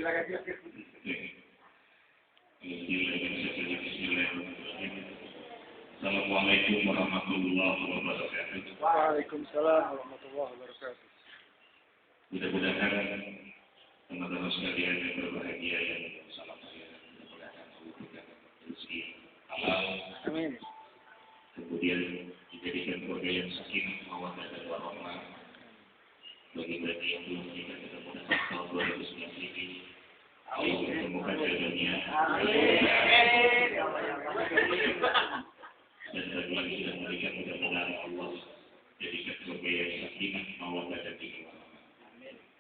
Assalamualaikum warahmatullahi wabarakatuh. Waalaikumsalam warahmatullahi wabarakatuh. Mudah-mudahan teman-teman sekalian yang berbahagia yang bersama saya, mudah-mudahan Allah berikan rezeki halal. Amin. Kemudian dijadikan keluarga yang sakinah, mawaddah dan warahmah. Bagi-bagi yang belum menikah, mudah-mudahan tahun 2019 ini Allah menemukan jodohnya. Dan bagi lagi sudah menikah, mudah-mudahan Allah jadikan keluarga yang sakinah, mawaddah dan warahmah.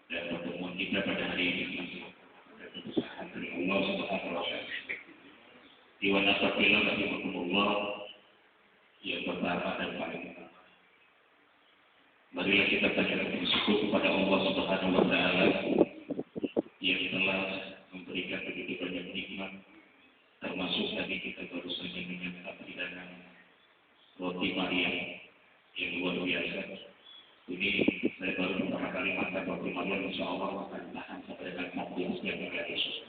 Dan pertemuan kita pada hari ini dan kebesaran dari Allah Subhanahu wa Ta'ala. Iwan asafillah rahimahumullah. Yang pertama dan paling utama, marilah kita panjatkan bersyukur kepada Allah Subhanahu wa Ta'ala yang telah memberikan begitu banyak nikmat, termasuk tadi kita baru saja menyantap hidangan roti Maryam yang luar biasa. Ini saya baru pertama kali makan roti Maryam, insya Allah akan tahan sampai dengan 14 jam besok.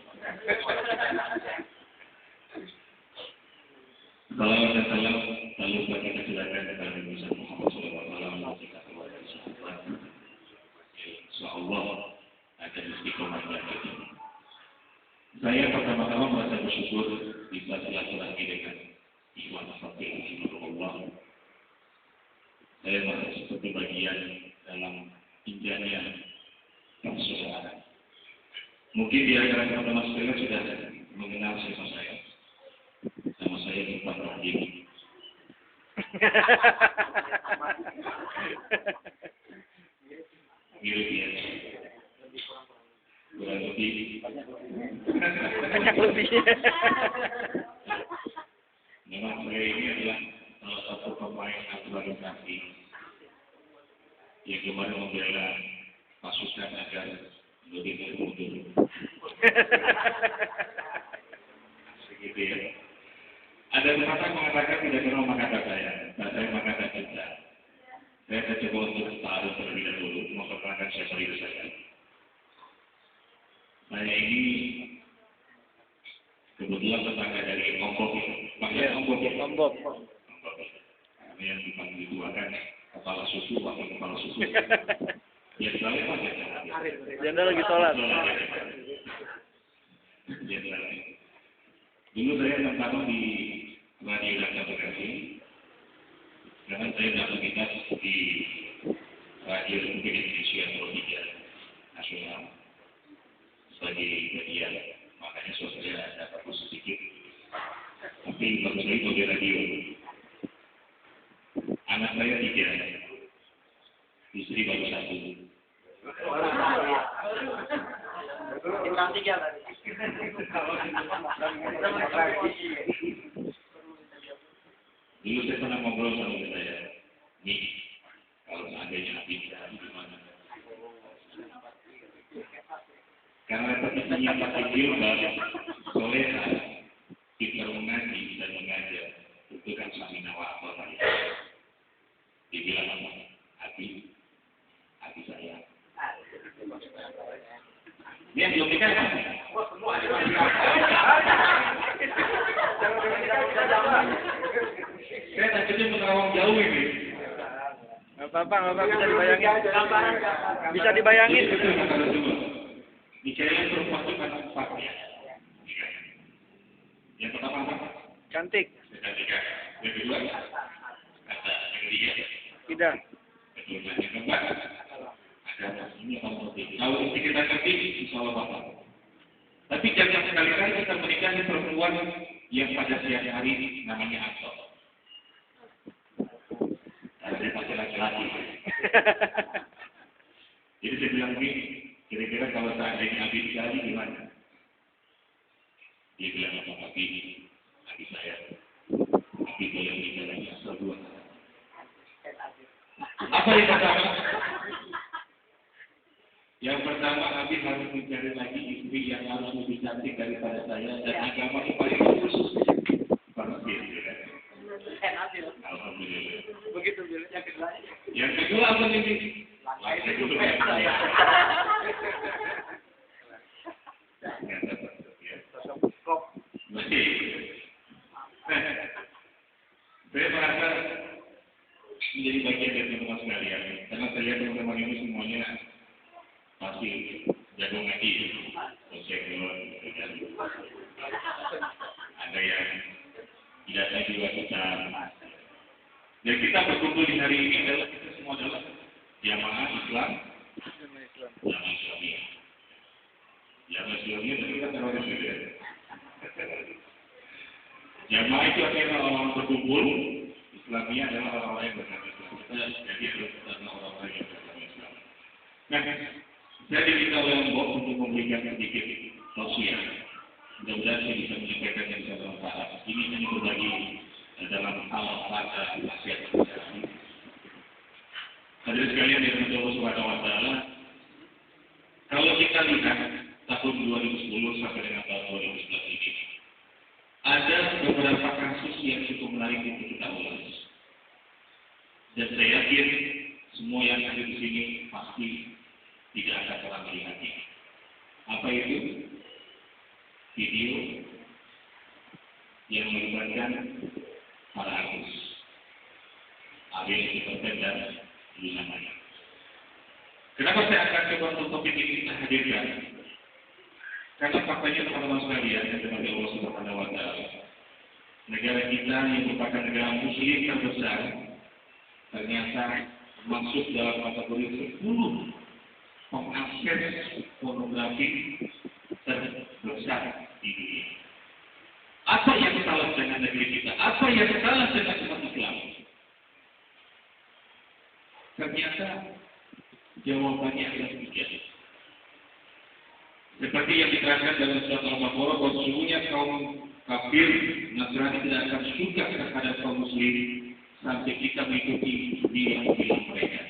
Salam dan salam lalu kita silakan kepada Nabi Muhammad SAW insya Allah akan istiqomah lagi. Saya pertama-tama merasa bersyukur bisa silaturahmi dengan Iwan Afaqillah. Saya merasa seperti bagian dalam pinjanya persaudaraan. Mungkin di antara teman-teman sekalian sudah mengenal siapa saya. Nama saya Irfan Rahim. Mirip ya. Kurang lebih. Banyak lebih. Memang saya ini adalah salah satu pemain naturalisasi yang kemarin membela pasukan agar lebih bermundur. Begitu ya. Ada pepatah mengatakan tidak kenal maka kata saya, dan saya maka kata juga. Saya akan coba untuk taruh terlebih dahulu, memperkenalkan siapa diri saya. Saya ini kebetulan tetangga dari Lombok, panggil Lombok ya. Lombok. Ini yang dipanggil dua kan kepala susu, wakil kepala susu. Ya selalu apa ya? Janda lagi sholat. Dulu saya pertama di Radio Data Bekasi, sekarang saya beraktivitas di Radio Republik Indonesia Pro 3 Nasional sebagai bagian, makanya suasana ada bagus sedikit, tapi bagus lagi di radio. Anak saya 3, istri baru 1. Bintang 3 tadi. Dulu saya pernah ngobrol sama saya, nih kalau seandainya Nabi gimana? Karena posisinya pakai jilbab, soleha, pintar mengaji dan mengajar, itu kan suami nawafal tadi. Dibilang apa? Hati saya. Dia belum nikah kan? Saya takutnya menerawang jauh ini. Nggak apa-apa, bisa dibayangin. Bisa dibayangin. Bicara perempuan itu kan 4 ya. Yang pertama apa? Cantik. Cantik kan? Yang kedua? Kata yang ketiga? Tidak. Kedua yang keempat? Ada ini apa motif? Kalau istri kita cantik, insya Allah bapak. Tapi jangan sekali-kali kita menikahi perempuan yang pada siang hari namanya Anto. Karena dia pasti laki-laki. Jadi saya bilang begini, kira-kira kalau seandainya Abi dicari gimana? Dia bilang apa Abi saya. Abi boleh menikah lagi asal 2. Apa yang pertama? Yang pertama, Abi harus mencari lagi istri yang harus lebih cantik daripada saya dan agamanya paling khusus. Pasti, ya. Alhamdulillah. Begitu dulu. Yang kedua apa nih? hasil jagung ngaji, konsekuensi, ada yang tidak saya juga kita. Dan kita berkumpul di hari ini adalah kita semua adalah jamaah Islam, jamaah Islamiyah. Jamaah Islamiyah tadi kita teroris juga. Jamaah itu artinya orang berkumpul, Islamiyah adalah orang-orang yang beragama Islam. Jadi adalah orang-orang yang beragama Islam. Nah, saya diminta oleh Mbok untuk memberikan sedikit tausiah. Mudah-mudahan saya bisa menyampaikan yang bisa bermanfaat. Ini hanya berbagi dalam hal rasa nasihat. Hadirin sekalian yang Allah Subhanahu wa taala, kalau kita lihat tahun 2010 sampai dengan tahun 2011 ini, ada beberapa kasus yang cukup menarik untuk kita ulas. Dan saya yakin semua yang ada di sini pasti tidak akan pernah melihatnya. Apa itu? Video yang melibatkan para artis, Ariel Superten dan Luna Maya. Kenapa saya akan coba untuk topik ini kita hadirkan? Karena faktanya teman-teman sekalian yang dimiliki Allah Subhanahu wa taala, negara kita yang merupakan negara muslim terbesar ternyata masuk dalam kategori 10 pengakses pornografi terbesar di dunia. Apa yang salah dengan negeri kita? Apa yang salah dengan umat Islam? Ternyata jawabannya adalah demikian. Seperti yang diterangkan dalam surat Al-Baqarah, bahwa sesungguhnya kaum kafir Nasrani tidak akan suka terhadap kaum muslim sampai kita mengikuti bilang-bilang mereka.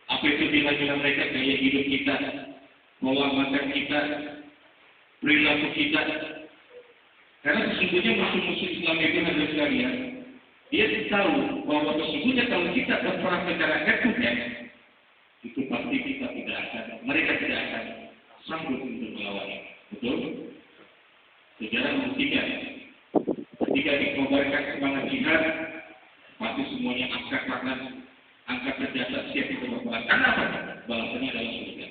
Apa itu bilang-bilang mereka? Gaya hidup kita, pola makan kita, perilaku kita. Karena sesungguhnya musuh-musuh Islam itu adalah sekalian, dia tahu bahwa sesungguhnya kalau kita berperang secara head-to-head, itu pasti kita tidak akan, mereka tidak akan sanggup untuk melawannya. Betul? Sejarah membuktikan. Ketika dikobarkan semangat jihad, pasti semuanya angkat tangan, angkat senjata, siap untuk berperang. Karena apa? Balasannya adalah surga.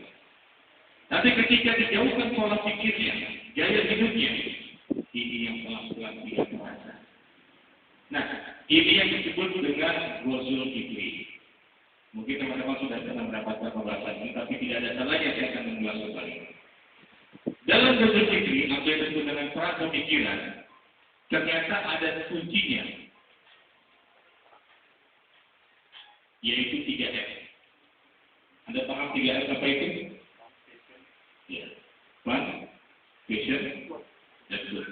Tapi ketika dijauhkan pola pikirnya, gaya hidupnya, ini yang pelan-pelan tidak terasa. Nah, ini yang disebut dengan Ghazul Fikri. Mungkin teman-teman sudah pernah mendapatkan pembahasan ini, tapi tidak ada salahnya saya akan mengulas kembali. Dalam Ghazul Fikri, apa yang disebut dengan perang pemikiran, ternyata ada kuncinya, yaitu 3F. Anda paham 3F apa itu? Ya, fun, passion, dan good.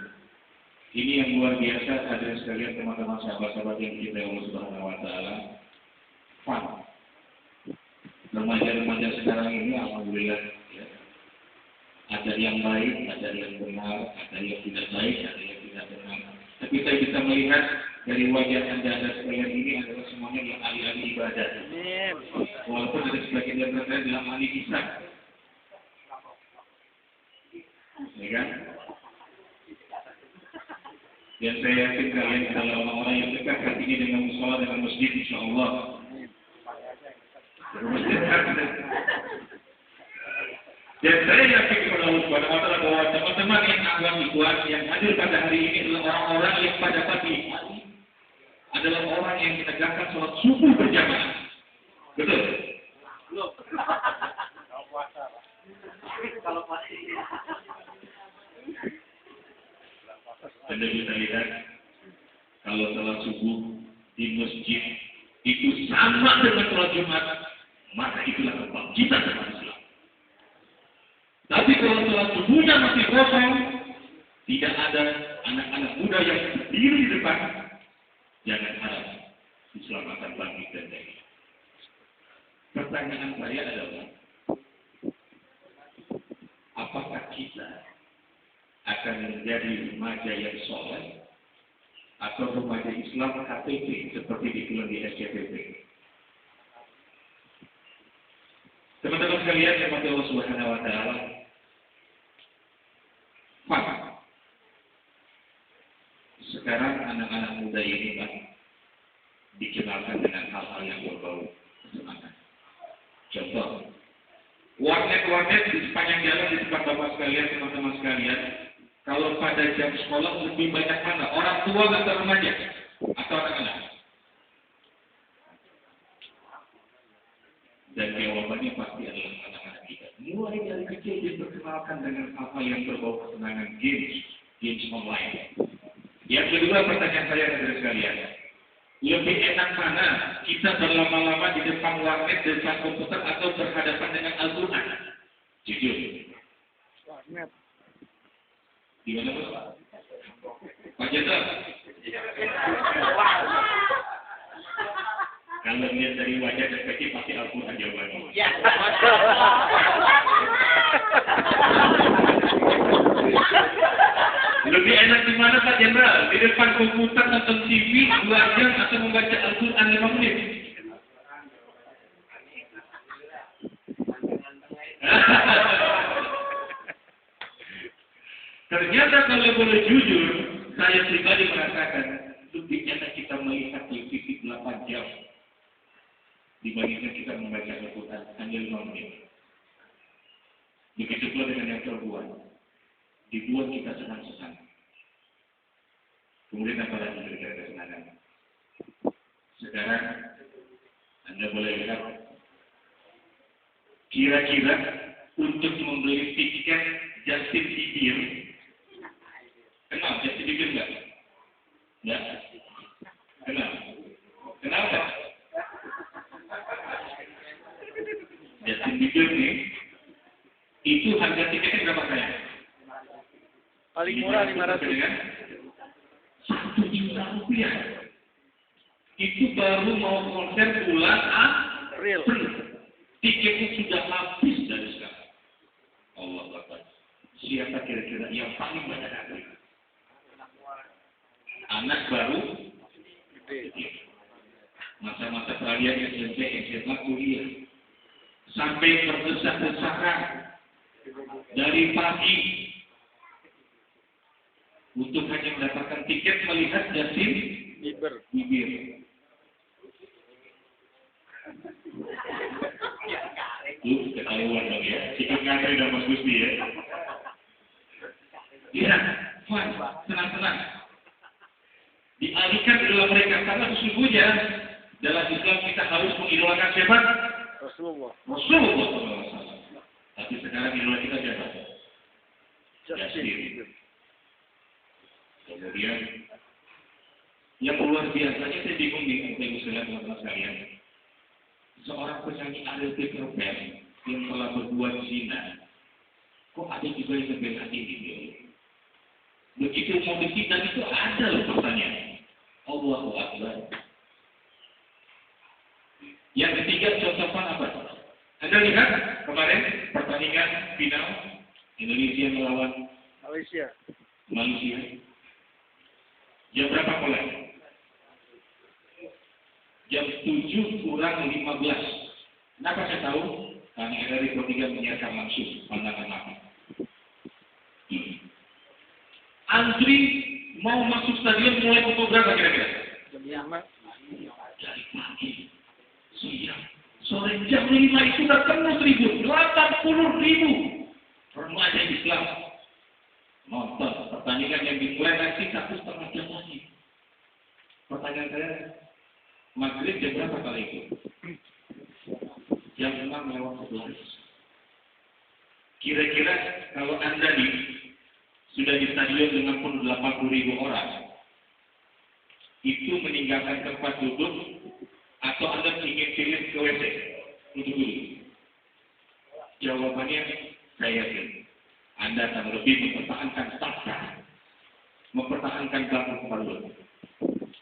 Ini yang luar biasa, hadirin sekalian, teman-teman sahabat-sahabat yang kita Allah Subhanahu wa taala. Fun. Remaja-remaja sekarang ini alhamdulillah ya. Ada yang baik, ada yang benar, ada yang tidak baik, ada yang tidak benar. Tapi saya bisa melihat dari wajah Anda sekalian ini adalah semuanya yang ahli-ahli ibadah. Walaupun ada sebagian yang berada dalam ahli kisah. Ya kan? Dan saya yakin kalian adalah orang-orang yang dekat hatinya dengan musola, dengan masjid, insyaAllah. Dan saya yakin kepada Allah Subhanahu wa taala bahwa teman-teman yang awam ikhwan yang hadir pada hari ini adalah orang-orang yang pada pagi hari adalah orang yang menegakkan sholat subuh berjamaah. Betul? Belum. Kalau pasti. Anda bisa lihat kalau sholat subuh di masjid itu sama dengan sholat Jumat, maka itulah kebangkitan umat Islam. Tapi kalau sholat subuhnya masih kosong, tidak ada anak-anak muda yang berdiri di depan, jangan harap Islam akan bangkit dan jaya. Pertanyaan saya adalah, apakah kita akan menjadi remaja yang soleh atau remaja Islam KTP seperti dibilang di SCTP? Teman-teman sekalian, kepada Allah Subhanahu wa taala, sekarang anak-anak muda ini kan dikenalkan dengan hal-hal yang berbau kesenangan. Contoh, Warnet-warnet di sepanjang jalan di tempat bapak sekalian, teman-teman sekalian, kalau pada jam sekolah lebih banyak mana? Orang tua atau remaja? Atau anak-anak? Dan jawabannya pasti adalah anak-anak kita. Mulai dari kecil diperkenalkan dengan apa yang berbau kesenangan games online. Yang kedua pertanyaan saya kepada sekalian, lebih enak mana kita berlama-lama di depan warnet, depan komputer atau berhadapan dengan Al-Quran? Jujur. Warnet. Gimana Pak? Pak Jenderal? Kalau lihat dari wajah dan kaki pasti Al-Quran jawabannya. Ya. Lebih enak di mana Pak Jenderal? Di depan komputer nonton TV 2 jam atau membaca Al-Quran 5 menit? Ternyata kalau boleh jujur, saya pribadi merasakan lebih enak kita melihat televisi 8 jam dibandingkan kita membaca Al-Quran hanya 5 menit. Begitu pula dengan yang perempuan. Dibuat kita senang-senang. Kemudian apa lagi memberikan kesenangan? Sekarang Anda boleh lihat, kira-kira untuk membeli tiket Justin Bieber, kenal Justin Bieber nggak? Nggak? Kenal? Kenal nggak? Justin Bieber nih, itu harga tiketnya berapa sayang? Paling murah 500. Rp1 juta. Itu baru mau konser bulan April. Tiketnya sudah habis dari sekarang. Allah Akbar. Siapa kira-kira yang paling banyak hari? Anak baru gede. Masa-masa kalian SMP, SMA, kuliah. Sampai berdesak-desakan dari pagi untuk hanya mendapatkan tiket melihat Justin Bieber. Ketahuan dong ya, ikut ngantri dong Mas Gusti ya. Iya, fun, senang-senang. Dialihkan ke dalam mereka, karena sesungguhnya dalam Islam kita harus mengidolakan siapa? Rasulullah. Tapi sekarang idola kita siapa? Justin. Kemudian yang luar biasanya saya bingung dengan teman-teman sekalian. Seorang penyanyi Ariel Peter Pan yang telah berbuat zina, kok ada juga yang membela ini? Begitu mau disidang itu ada loh pertanyaan. Allahu Akbar. Yang ketiga contohnya apa? Anda lihat kemarin pertandingan final Indonesia melawan Malaysia. Jam berapa mulai? Jam 7 kurang 15. Kenapa saya tahu? Karena RRI Pro 3 menyiarkan langsung pandangan mata. Antri mau masuk stadion mulai pukul berapa kira-kira? Jam 5. Dari pagi, siang, sore jam 5 itu sudah penuh 80.000 remaja Islam nonton pertandingan yang dimulai nanti 1,5 jam lagi. Pertanyaan saya, maghrib jam berapa kali itu? Jam 6:11. Kira-kira kalau Anda nih sudah di stadion dengan penuh 80.000 orang, itu meninggalkan tempat duduk atau Anda ingin pilih ke WC untuk duduk? Jawabannya saya yakin Anda akan lebih mempertahankan takhta, mempertahankan bangku kemaluan.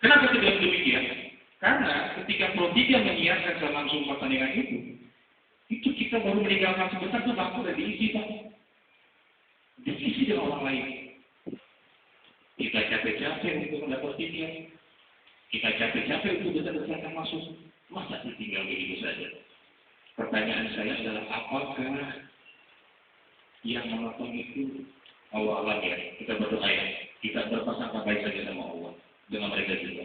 Kenapa tidak demikian? Karena ketika Pro 3 menyiarkan langsung pertandingan itu kita baru meninggalkan sebentar tuh bangku udah diisi Pak. Diisi dengan orang lain. Kita capek-capek untuk mendapat tiket. Kita capek-capek untuk besar-besarkan masuk. Masa ditinggal begitu saja? Pertanyaan saya adalah apakah yang menonton itu Allah ya, kita berdoa ya, kita berprasangka baik saja sama Allah dengan mereka juga.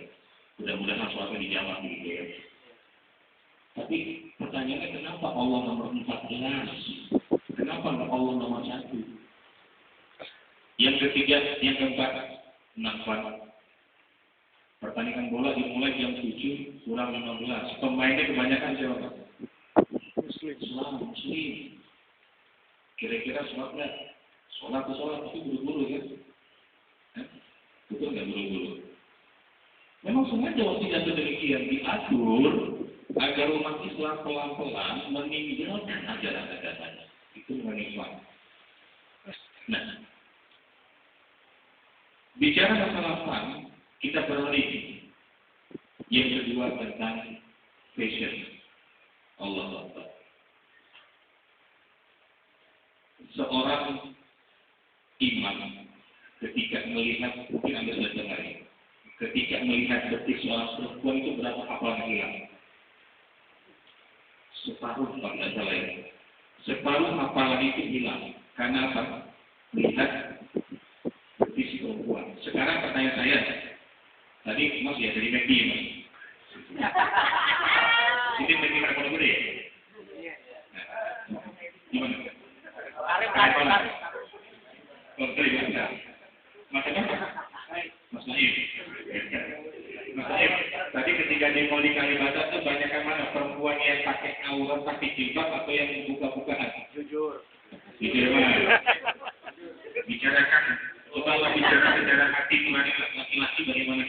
Mudah-mudahan suatu dijawab begitu ya. Tapi pertanyaannya kenapa Allah nomor 14? Kenapa Allah nomor 1? Yang ketiga, yang keempat, nampak pertandingan bola dimulai jam 7 kurang 15. Pemainnya kebanyakan siapa? Muslim. Kira-kira sholat nggak? Sholat tapi buru-buru kan? Betul nggak buru-buru? Memang sengaja waktu tidak demikian diatur agar umat Islam pelan-pelan meninggalkan ajaran-ajarannya. Itu mengenai. Nah, bicara masalah fun, kita beralih. Yang kedua tentang fashion. Allah Akbar. Seorang imam ketika melihat, mungkin Anda sudah dengar ya, ketika melihat detik seorang perempuan itu berapa hafalan hilang? Separuh kalau tidak salah ya. Separuh hafalan itu hilang. Karena apa? Melihat detik si perempuan. Sekarang pertanyaan saya, tadi Mas ya dari McD ya Mas? Ini McD rekor gede ya? Gimana? Mas Naim. Tadi ketika di mau di Kalibata tuh banyak yang mana? Perempuan yang pakai aurat, pakai jilbab atau yang buka-bukaan? Jujur. Jujur mana? Bicarakan, cobalah bicara secara hati nurani laki-laki bagaimana